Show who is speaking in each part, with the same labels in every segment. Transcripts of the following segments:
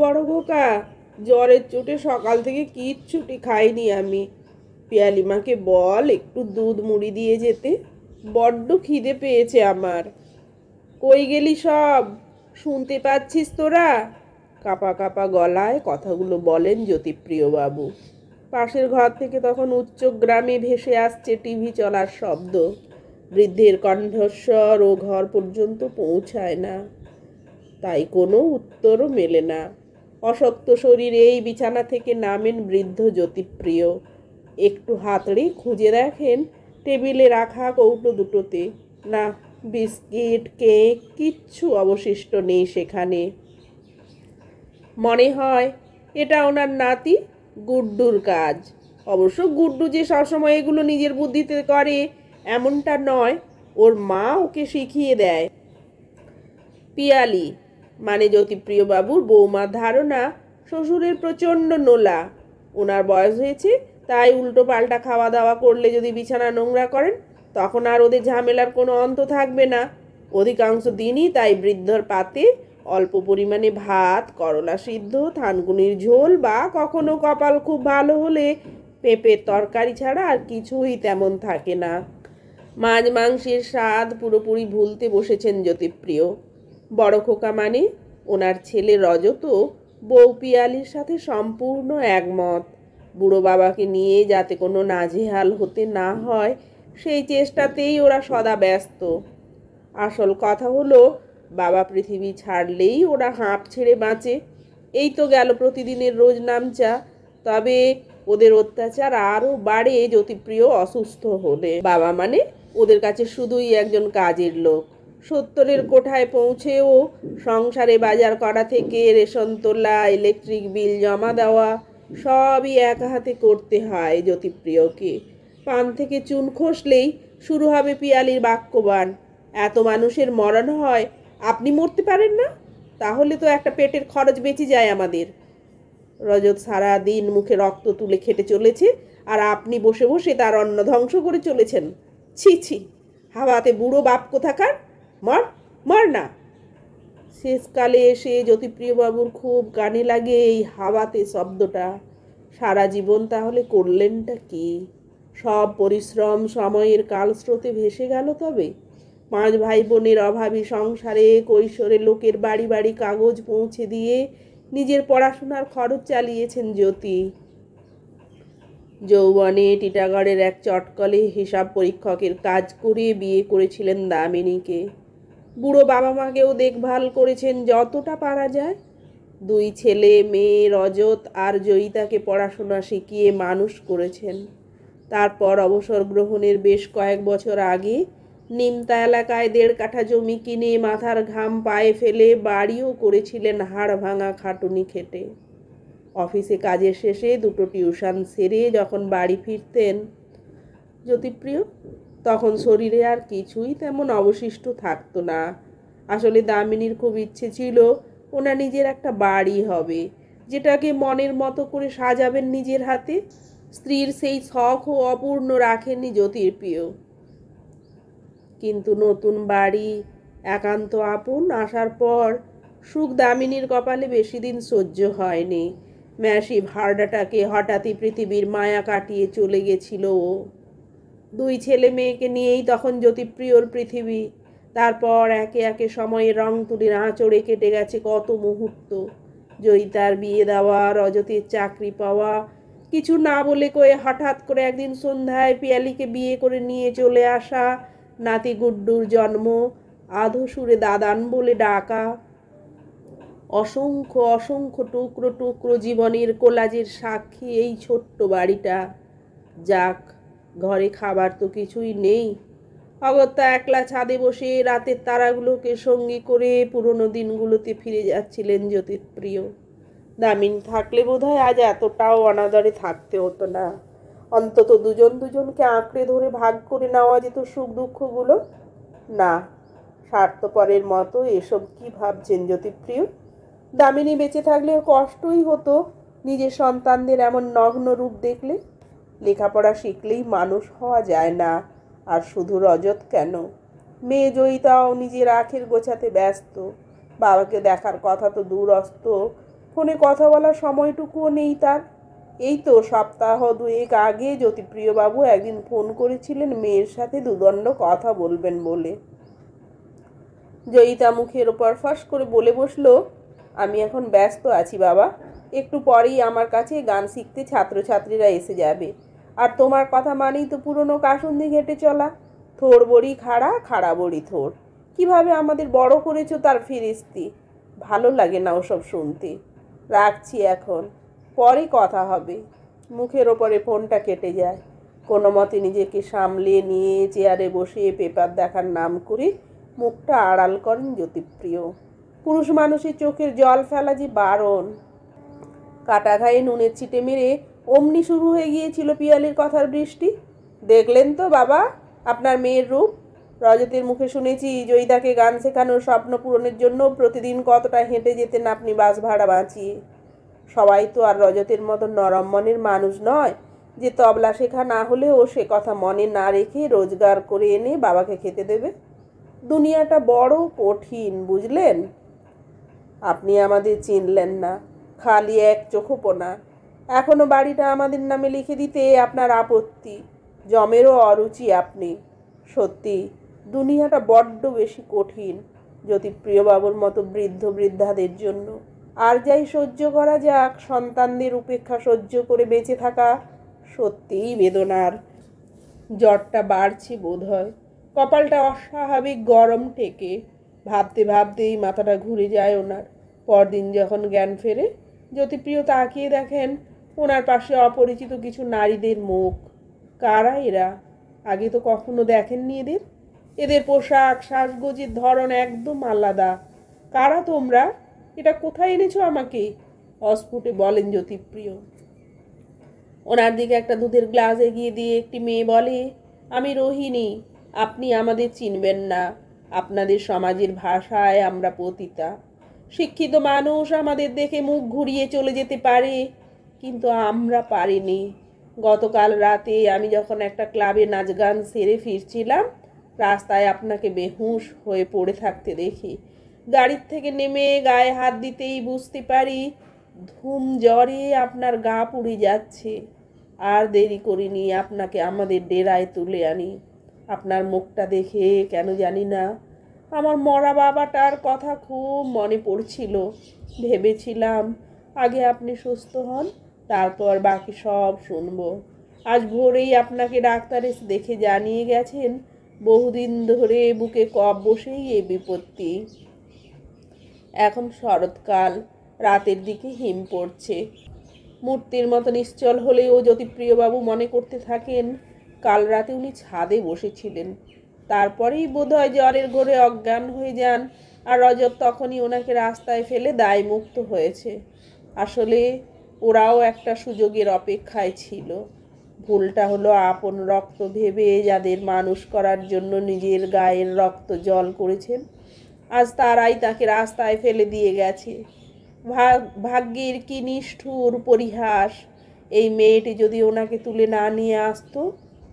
Speaker 1: বড় খোকা, জ্বরের চোটে সকাল থেকে কিচ্ছুটি খাইনি আমি। পিয়ালিমাকে বল একটু দুধ মুড়ি দিয়ে যেতে, বড্ড খিদে পেয়েছে আমার। কই গেলি সব, শুনতে পাচ্ছিস তোরা? কাঁপা কাঁপা গলায় কথাগুলো বলেন জ্যোতিপ্রিয়বাবু। পাশের ঘর থেকে তখন উচ্চ গ্রামে ভেসে আসছে টিভি চলার শব্দ। বৃদ্ধের কণ্ঠস্বর ও ঘর পর্যন্ত পৌঁছায় না, তাই কোনো উত্তরও মেলে না। অশক্ত শরীরে এই বিছানা থেকে নামেন বৃদ্ধ জ্যোতিপ্রিয়। একটু হাতড়ে খুঁজে দেখেন টেবিলে রাখা কৌটো দুটোতে। না, বিস্কিট কেক কিচ্ছু অবশিষ্ট নেই সেখানে। মনে হয় এটা ওনার নাতি গুড্ডুর কাজ। অবশ্য গুড্ডু যে সবসময় এগুলো নিজের বুদ্ধিতে করে এমনটা নয়, ওর মা ওকে শিখিয়ে দেয়। পিয়ালি মানে জ্যোতিপ্রিয়বাবুর বৌমার ধারণা শ্বশুরের প্রচণ্ড নোলা। ওনার বয়স হয়েছে, তাই উল্টো পাল্টা খাওয়া দাওয়া করলে যদি বিছানা নোংরা করেন তখন আর ওদের ঝামেলার কোনো অন্ত থাকবে না। অধিকাংশ দিনই তাই বৃদ্ধর পাতে অল্প পরিমাণে ভাত, করলা সিদ্ধ, থানকুনির ঝোল বা কখনো কপাল খুব ভালো হলে পেঁপের তরকারি ছাড়া আর কিছুই তেমন থাকে না। মাছ মাংসের স্বাদ পুরোপুরি ভুলতে বসেছেন জ্যোতিপ্রিয়। বড় খোকা মানে ওনার ছেলে রজতও বউ পিয়ালির সাথে সম্পূর্ণ একমত। বুড়ো বাবাকে নিয়ে যাতে কোনো নাজেহাল হতে না হয় সেই চেষ্টাতেই ওরা সদা ব্যস্ত। আসল কথা হলো, বাবা পৃথিবী ছাড়লেই ওরা হাঁপ ছেড়ে বাঁচে। এই তো গেল প্রতিদিনের রোজ নামচা। তবে ওদের অত্যাচার আরও বাড়ে জ্যোতিপ্রিয় অসুস্থ হলে। বাবা মানে ওদের কাছে শুধুই একজন কাজের লোক। 70-এর কোঠায় পৌঁছেও সংসারে বাজার করা থেকে রেশন তোলা, ইলেকট্রিক বিল জমা দেওয়া সবই এক হাতে করতে হয় জ্যোতিপ্রিয়কে। পান থেকে চুন খসলেই শুরু হবে পিয়ালির বাক্যবাণ। এত মানুষের মরণ হয়, আপনি মরতে পারেন না? তাহলে তো একটা পেটের খরচ বেঁচে যায় আমাদের। রজত সারা দিন মুখে রক্ত তুলে খেটে চলেছে, আর আপনি বসে বসে তার অন্ন ধ্বংস করে চলেছেন। ছি ছি, হাওয়াতে বুড়ো বাপ কোথাকার, মর মর না। শেষকালে এসে জ্যোতিপ্রিয়বাবুর খুব কানে লাগে এই হাওয়াতে শব্দটা। সারা জীবন তাহলে করলেনটা কি? সব পরিশ্রম সময়ের কালস্রোতে ভেসে গেল তবে? 5 ভাই বোনের অভাবী সংসারে কৈশোরে লোকের বাড়ি বাড়ি কাগজ পৌঁছে দিয়ে নিজের পড়াশোনার খরচ চালিয়েছেন জ্যোতি। যৌবনে টিটাগড়ের এক চটকলে হিসাব পরীক্ষকের কাজ করে বিয়ে করেছিলেন দামিনীকে। বুড়ো বাবা মাকেও দেখভাল করেছেন যতটা পারা যায়। 2 ছেলে মেয়ে রজত আর জয়িতাকে পড়াশোনা শিখিয়ে মানুষ করেছেন। তারপর অবসর গ্রহণের বেশ কয়েক বছর আগে নিমতা এলাকায় 1.5 কাঠা জমি কিনে মাথার ঘাম পায়ে ফেলে বাড়িও করেছিলেন হাড় ভাঙা খাটুনি খেটে। অফিসে কাজের শেষে 2টো টিউশন সেরে যখন বাড়ি ফিরতেন জ্যোতিপ্রিয়, তখন শরীরে আর কিছুই তেমন অবশিষ্ট থাকতো না। আসলে দামিনীর খুব ইচ্ছে ছিল ওনার নিজের একটা বাড়ি হবে, যেটাকে মনের মতো করে সাজাবেন নিজের হাতে। স্ত্রীর সেই শখও অপূর্ণ রাখেননি জ্যোতিপ্রিয়। কিন্তু নতুন বাড়ি, একান্ত আপন আসার পর সুখ দামিনীর কপালে বেশি দিন সহ্য হয়নি। ম্যাসিভ হার্ট অ্যাটাকে হঠাৎই পৃথিবীর মায়া কাটিয়ে চলে গেছিল ও। 2 ছেলে মেয়েকে নিয়েই তখন জ্যোতিপ্রিয়র পৃথিবী। তারপর একে একে সময়ের রং তুলির আঁচড়ে কেটে গেছে কত মুহূর্ত। জয়িতার বিয়ে দেওয়া, রজতের চাকরি পাওয়া, কিছু না বলে কয়ে হঠাৎ করে একদিন সন্ধ্যায় পিয়ালিকে বিয়ে করে নিয়ে চলে আসা, নাতি গুড্ডুর জন্ম, আধো সুরে দাদান বলে ডাকা, অসংখ্য অসংখ্য টুকরো টুকরো জীবনের কোলাজের সাক্ষী এই ছোট্ট বাড়িটা। যাক, ঘরে খাবার তো কিছুই নেই। অগত্যা একলা ছাদে বসে রাতের তারাগুলোকে সঙ্গী করে পুরনো দিনগুলোতে ফিরে যাচ্ছিলেন জ্যোতিপ্রিয়। দামিনী থাকলে বোধহয় আজ এতটাও অনাদরে থাকতে হতো না। অন্তত দুজন দুজনকে আঁকড়ে ধরে ভাগ করে নেওয়া যেত সুখ দুঃখগুলো। না, স্বার্থপরের মতো এসব কি ভাবছেন জ্যোতিপ্রিয়? দামিনী বেঁচে থাকলেও কষ্টই হতো নিজের সন্তানদের এমন নগ্ন রূপ দেখলে। লেখাপড়া শিখলেই মানুষ হওয়া যায় না। আর শুধু রজত কেন, মেয়ে জয়িতাও নিজের আখের গোছাতে ব্যস্ত। বাবাকে দেখার কথা তো দূরস্থ, ফোনে কথা বলার সময়টুকুও নেই তার। এই তো সপ্তাহ দুয়েক আগে জ্যোতিপ্রিয়বাবু একদিন ফোন করেছিলেন মেয়ের সাথে দুদণ্ড কথা বলবেন বলে। জয়িতা মুখের ওপর ফাঁস করে বলে বসলো, আমি এখন ব্যস্ত আছি বাবা, একটু পরেই আমার কাছে গান শিখতে ছাত্রছাত্রীরা এসে যাবে। আর তোমার কথা মানেই তো পুরনো কাসুন্দি ঘেঁটে চলা, থোড় বড়ি খাড়া, খাড়া বড়ি থোড়। কিভাবে আমাদের বড় করেছো তার ফিরিস্তি। ভালো লাগে না ওসব শুনতে। রাখছি এখন, পরে কথা হবে। মুখের ওপরে ফোনটা কেটে যায়। কোনো মতে নিজেকে সামলে নিয়ে চেয়ারে বসে পেপার দেখার নাম করে মুখটা আড়াল করেন জ্যোতিপ্রিয়। পুরুষ মানুষের চোখের জল ফেলা যে বারণ। কাটা ঘায়ে নুনের ছিটে মেরে অমনি শুরু হয়ে গিয়েছিল পিয়ালির কথার বৃষ্টি। দেখলেন তো বাবা আপনার মেয়ের রূপ। রজতের মুখে শুনেছি জয়িতাকে গান শেখানোর স্বপ্ন পূরণের জন্য প্রতিদিন কতটা হেঁটে যেতেন আপনি বাস ভাড়া বাঁচিয়ে। সবাই তো আর রজতের মতো নরম মনের মানুষ নয় যে তবলা শেখা না হলেও সে কথা মনে না রেখে রোজগার করে এনে বাবাকে খেতে দেবে। দুনিয়াটা বড় কঠিন, বুঝলেন? আপনি আমাদের চিনলেন না, খালি এক চোখোপোনা। এখনো বাড়িটা আমাদের নামে লিখে দিতে আপনার আপত্তি, জমেরও অরুচি আপনি। সত্যি দুনিয়াটা বড্ড বেশি কঠিন জ্যোতিপ্রিয়বাবুর মতো বৃদ্ধ বৃদ্ধাদের জন্য। আর যাই সহ্য করা যাক, সন্তানদের উপেক্ষা সহ্য করে বেঁচে থাকা সত্যিই বেদনার। জ্বরটা বাড়ছে বোধ হয়, কপালটা অস্বাভাবিক গরম ঠেকে। ভাবতে ভাবতেই মাথাটা ঘুরে যায় ওনার। পরদিন যখন জ্ঞান ফেরে, জ্যোতিপ্রিয় তাকিয়ে দেখেন ওনার পাশে অপরিচিত কিছু নারীদের মুখ। কারা এরা? আগে তো কখনো দেখেননি এদের। এদের পোশাক সাজগোজের ধরন একদম আলাদা। কারা তোমরা? এটা কোথায় এনেছো আমাকে? অস্ফুটে বলেন জ্যোতিপ্রিয়। ওনার দিকে একটা দুধের গ্লাস এগিয়ে দিয়ে একটি মেয়ে বলে, আমি রোহিণী, আপনি আমাদের চিনবেন না। আপনাদের সমাজের ভাষায় আমরা পতিতা। শিক্ষিত মানুষ আমাদের দেখে মুখ ঘুরিয়ে চলে যেতে পারে, কিন্তু আমরা পারিনি। গতকাল রাতে আমি যখন একটা ক্লাবে নাচ গান সেরে ফিরছিলাম, রাস্তায় আপনাকে বেহুঁশ হয়ে পড়ে থাকতে দেখি। গাড়ির থেকে নেমে গায়ে হাত দিতেই বুঝতে পারি ধুম জ্বরে আপনার গা পুড়ে যাচ্ছে। আর দেরি করিনি, আপনাকে আমাদের ডেরায় তুলে আনি। আপনার মুখটা দেখে কেন জানি না আমার মরা বাবাটার কথা খুব মনে পড়ছিল। ভেবেছিলাম আগে আপনি সুস্থ হন, তারপর বাকি সব শুনবো। আজ ভোরেই আপনাকে ডাক্তার এসে দেখে জানিয়ে গেছেন বহুদিন ধরে বুকে কফ বসেই এই বিপত্তি। এখন শরৎকাল, রাতের দিকে হিম পড়ছে। মূর্তির মতো নিশ্চল হলেও জ্যোতিপ্রিয়বাবু মনে করতে থাকেন কাল রাতে উনি ছাদে বসেছিলেন। তারপরেই বোধহয় জ্বরের ঘোরে অজ্ঞান হয়ে যান, আর রজত তখনই ওনাকে রাস্তায় ফেলে দায়মুক্ত হয়েছে। আসলে ওরাও একটা সুযোগের অপেক্ষায় ছিল। ভুলটা হলো আপন রক্ত ভেবে যাদের মানুষ করার জন্য নিজের গায়ের রক্ত জল করেছেন, আজ তারাই তাকে রাস্তায় ফেলে দিয়ে গেছে। ভাগ্যের কি নিষ্ঠুর পরিহাস। এই মেয়েটি যদি ওনাকে তুলে না নিয়ে আসতো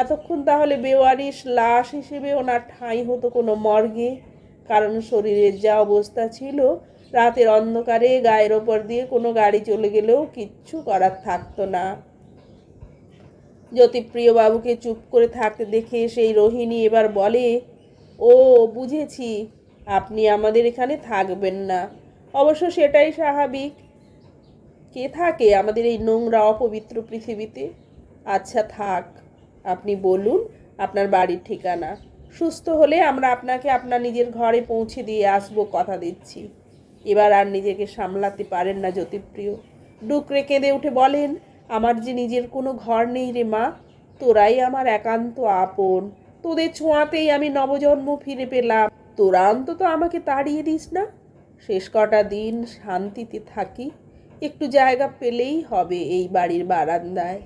Speaker 1: এতক্ষণ, তাহলে বেওয়ারিশ লাশ হিসেবে ওনার ঠাঁই হতো কোনো মর্গে। কারণ শরীরের যা অবস্থা ছিল, রাতের অন্ধকারে গায়ের ওপর দিয়ে কোনো গাড়ি চলে গেলেও কিচ্ছু করার থাকতো না। জ্যোতিপ্রিয়বাবুকে চুপ করে থাকতে দেখে সেই রোহিণী এবার বলে, ও বুঝেছি, আপনি আমাদের এখানে থাকবেন না। অবশ্য সেটাই স্বাভাবিক। কে থাকে আমাদের এই নোংরা অপবিত্র পৃথিবীতে? আচ্ছা থাক, আপনি বলুন আপনার বাড়ির ঠিকানা। সুস্থ হলে আমরা আপনাকে আপনার নিজের ঘরে পৌঁছে দিয়ে আসবো, কথা দিচ্ছি। এবার আর নিজেকে সামলাতে পারেন না জ্যোতিপ্রিয়। ডুকরে কেঁদে উঠে বলেন, আমার যে নিজের কোনো ঘর নেই রে মা, তোরাই আমার একান্ত আপন। তোদের ছোঁয়াতেই আমি নবজন্ম ফিরে পেলাম। তোরা অন্তত আমাকে তাড়িয়ে দিস না। শেষ কটা দিন শান্তিতে থাকি, একটু জায়গা পেলেই হবে এই বাড়ির বারান্দায়।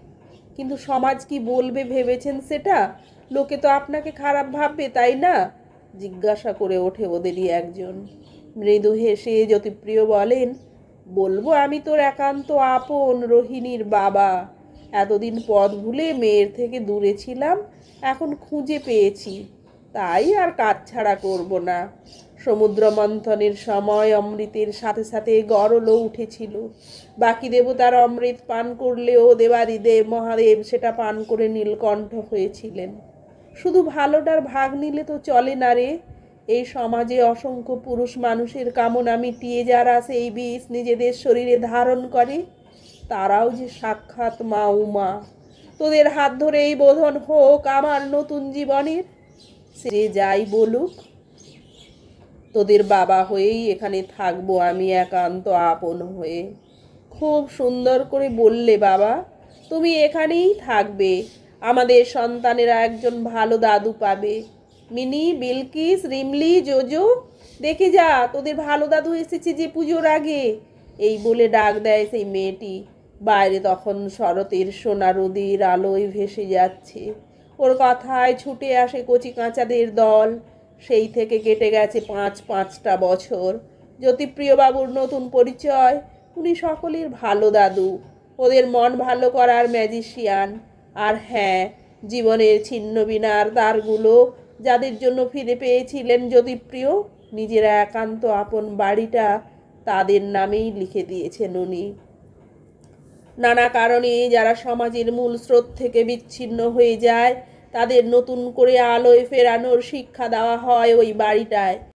Speaker 1: কিন্তু সমাজ কি বলবে ভেবেছেন সেটা? লোকে তো আপনাকে খারাপ ভাববে, তাই না? জিজ্ঞাসা করে ওঠে ওদেরই একজন। মৃদু হেসে জ্যোতিপ্রিয় বলেন, বলবো আমি তোর একান্ত আপন রোহিণীর বাবা। এতদিন পথ ভুলে মেয়ের থেকে দূরে ছিলাম, এখন খুঁজে পেয়েছি, তাই আর কাজ ছাড়া করব না। সমুদ্র মন্থনের সময় অমৃতের সাথে সাথে গরলও উঠেছিল। বাকি দেবতার অমৃত পান করলেও দেবাদিদেব মহাদেব সেটা পান করে নীলকণ্ঠ হয়েছিলেন। শুধু ভালোটার ভাগ নিলে তো চলে না রে। এই সমাজে অসংখ্য পুরুষ মানুষের কামনা মিটিয়ে যারা সেই বিষ নিজেদের শরীরে ধারণ করে, তারাও যে সাক্ষাৎ মা উমা। তোদের হাত ধরে এই বোধন হোক আমার নতুন জীবনের। সে যাই বলুক, তোদের বাবা হয়েই এখানে থাকবো আমি একান্ত আপন হয়ে। খুব সুন্দর করে বললে বাবা, তুমি এখানেই থাকবে। আমাদের সন্তানেরা একজন ভালো দাদু পাবে। মিনি, বিলকিস, রিমলি, জোজো, দেখে যা তোদের ভালো দাদু এসেছে যে পুজোর আগে। এই বলে ডাক দেয় সেই মেয়েটি। বাইরে তখন শরতের সোনা রোদের আলোয় ভেসে যাচ্ছে। ওর কথায় ছুটে আসে কচি কাঁচাদের দল। সেই থেকে কেটে গেছে পাঁচটা বছর। জ্যোতিপ্রিয়বাবুর নতুন পরিচয়, উনি সকলের ভালো দাদু, ওদের মন ভালো করার ম্যাজিশিয়ান। আর হ্যাঁ, জীবনের ছিন্ন বিনার তারগুলো যাদের জন্য ফিরে পেয়েছিলেন জ্যোতিপ্রিয়, নিজের একান্ত আপন বাড়িটা তাদের নামেই লিখে দিয়েছেন উনি। নানা কারণে যারা সমাজের মূল স্রোত থেকে বিচ্ছিন্ন হয়ে যায়, তাদের নতুন করে আলোয় ফেরানোর শিক্ষা দেওয়া হয় ওই বাড়িটায়।